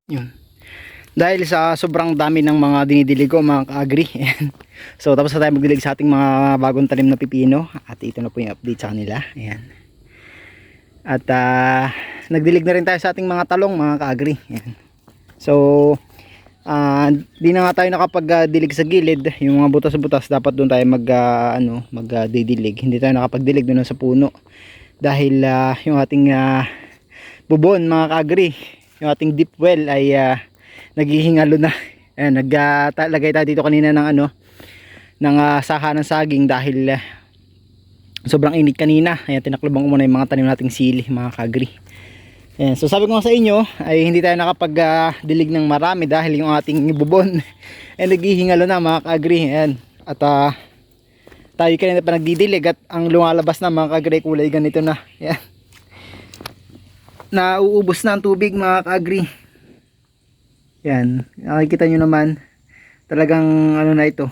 Yun. Dahil sa sobrang dami ng mga dinidilig ko mga ka-agri. Ayan. So tapos na tayo magdilig sa ating mga bagong tanim na pipino. At ito na po yung update sa kanila. Ayan. At nagdilig na rin tayo sa ating mga talong mga ka-agri. Ayan. So di na nga tayo nakapagdilig sa gilid. Yung mga butas-butas dapat doon tayo magdidilig. Hindi tayo nakapagdilig doon sa puno. Dahil yung ating bubon mga ka-agri, yung ating deep well ay naghihingalo na. Ayan, naglagay tayo dito kanina ng ng saha ng saging dahil sobrang init kanina. Ayan, tinaklubang ko muna yung mga tanim nating sili mga ka-agri. Ayan, so sabi ko nga sa inyo ay hindi tayo nakapag dilig ng marami dahil yung ating bubon ay naghihingalo na mga ka-agri. Ayan, at tayo kanina pa nagdidilig at ang lumalabas na mga ka-agri kulay ganito na. Ayan, nauubos na ang tubig mga ka-agri. Yan, nakikita nyo naman talagang na ito,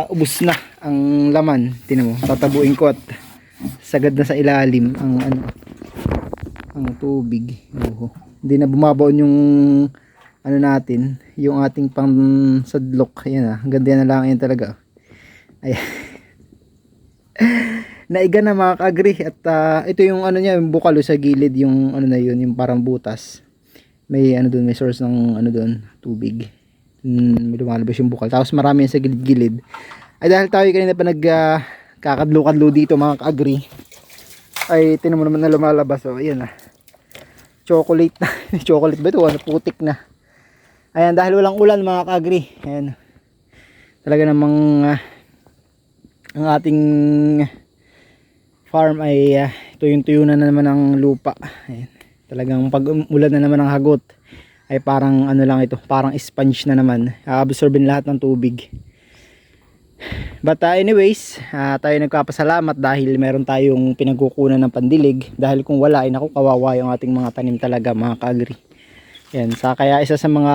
ubos na ang laman. Tingnan mo, tatabuin ko at sagad na sa ilalim ang ang tubig. Hindi na bumabaon yung natin, yung ating pang sadlok. Ayan ganda na lang yan talaga. Ayan. Naiga na mga ka-agri at ito yung niya, yung bukalo sa gilid, yung na yun, yung parang butas. May doon, may source ng doon, tubig. May lumalabas yung bukal. Tapos marami yan sa gilid-gilid. Ay dahil tayo kanina pa kakadlo-kadlo dito mga ka-agri, ay tinan mo naman na lumalabas. So ayan na. Chocolate na. Chocolate ba ito? Putik na. Ayan, dahil walang ulan mga ka-agri. Ayan. Talaga namang ang ating farm ay tuyo na naman ng lupa. Ayan. Talagang pag umulan na naman ng hagot ay parang lang ito, parang sponge na naman, absorbin lahat ng tubig. But anyways, tayo nagpapasalamat dahil meron tayong pinagkukunan ng pandilig, dahil kung wala ay naku, kawawa yung ating mga tanim talaga mga ka-agri. Yan, kaya isa sa mga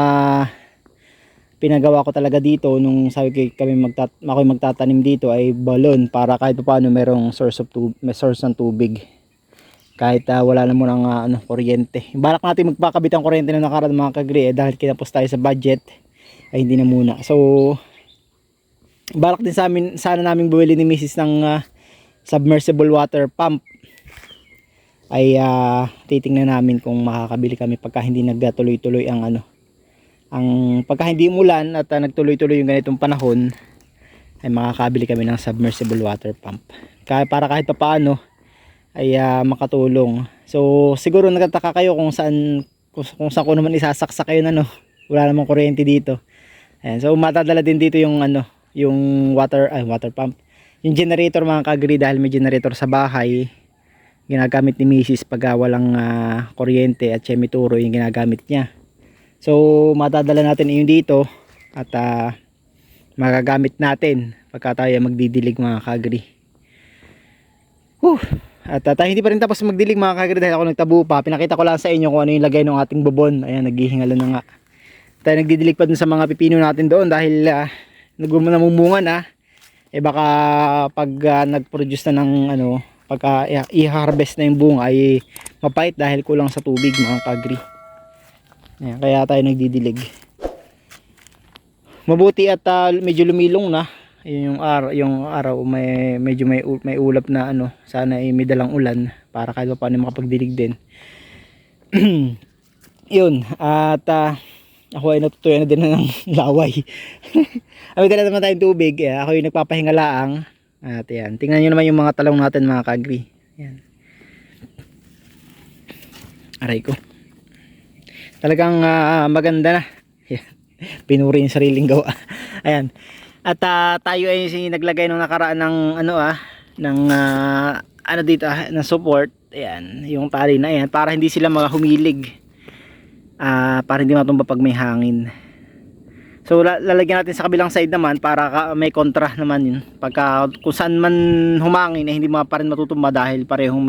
pinagawa ko talaga dito nung sabi ako'y magtatanim dito ay balon, para kahit paano merong source ng tubig. Kahit wala na munang kuryente. Balak natin magpakabit ang kuryente na nakaraan mga ka-agri, dahil kinapos tayo sa budget ay hindi na muna. So balak din sana naming bumili ni Mrs. ng submersible water pump. Ay titingnan namin kung makakabili kami pagka hindi nagtuloy-tuloy ang pagka hindi umulan at nagtuloy-tuloy yung ganitong panahon, ay makakabili kami ng submersible water pump. Para kahit paano ay makatulong. So siguro nagtataka kayo kung saan ko naman isasaksak kayo wala namang kuryente dito. Ayan, so matadala din dito yung yung water pump, yung generator mga ka-agri, dahil may generator sa bahay ginagamit ni Mrs. pag walang kuryente at siya may turo yung ginagamit niya. So matadala natin yung dito at magagamit natin pagka tayo magdidilig mga ka-agri. At tayo hindi pa rin tapos magdilig mga ka-agri dahil ako nagtabo pa. Pinakita ko lang sa inyo kung ano yung lagay ng ating bubon. Ayan, naghihingalo na nga. Tayo nagdidilig pa dun sa mga pipino natin doon dahil namumunga na. Baka pag nag-produce na ng pagka i-harvest na yung bunga ay mapait dahil kulang sa tubig mga ka-agri. Ayan, kaya tayo nagdidilig. Mabuti at medyo lumilong na. Yung araw medyo may ulap na sana ay may dalang ulan para kahit paano makapagdilig din. Yun, at ako ay natutuyo na din ng laway. May dala naman tayong tubig, ako yung nagpapahinga laang. At yan, tingnan nyo naman yung mga talong natin mga ka-agri. Yan, aray ko, talagang maganda na. Yan. Pinuri yung sariling gawa. Ayan. At tayo ay naglagay nung nakaraan ng dito na support. Ayan, yung tali na yan para hindi sila humilig. Para hindi matumba pag may hangin. So lalagyan natin sa kabilang side naman para may kontra naman yun. Pagka kung saan man humangin ay hindi pa rin matutumba dahil parehong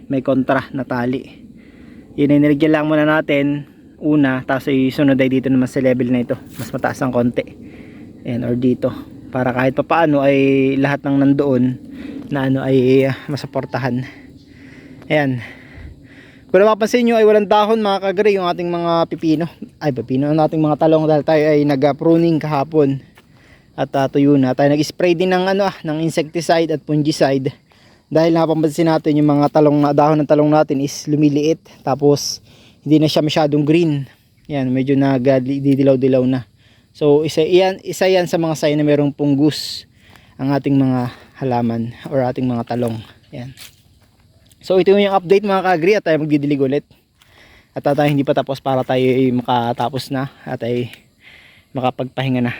may kontra na tali. Yun ay nilagyan lang muna natin una, tapos ay sunod ay dito naman sa level na ito. Mas mataas ang konti. Ayan, or dito, para kahit papaano ay lahat ng nandoon na ay masuportahan. Ayan, Kung napapansin nyo ay walang dahon mga kagri yung ating mga pipino. Ay pipino ang ating mga talong dahil tayo ay nag-pruning kahapon. At tuyo na. Tayo nag-spray din ng, ng insecticide at fungicide. Dahil napapansin natin yung mga talong na dahon ng talong natin is lumiliit. Tapos hindi na siya masyadong green. Yan, medyo nagdidilaw-dilaw na. So isa yan sa mga sign na merong punggus ang ating mga halaman or ating mga talong. Yan. So ito yung update mga ka-agri at tayo magdidilig ulit. At tayo hindi pa tapos para tayo ay makatapos na at ay makapagpahinga na.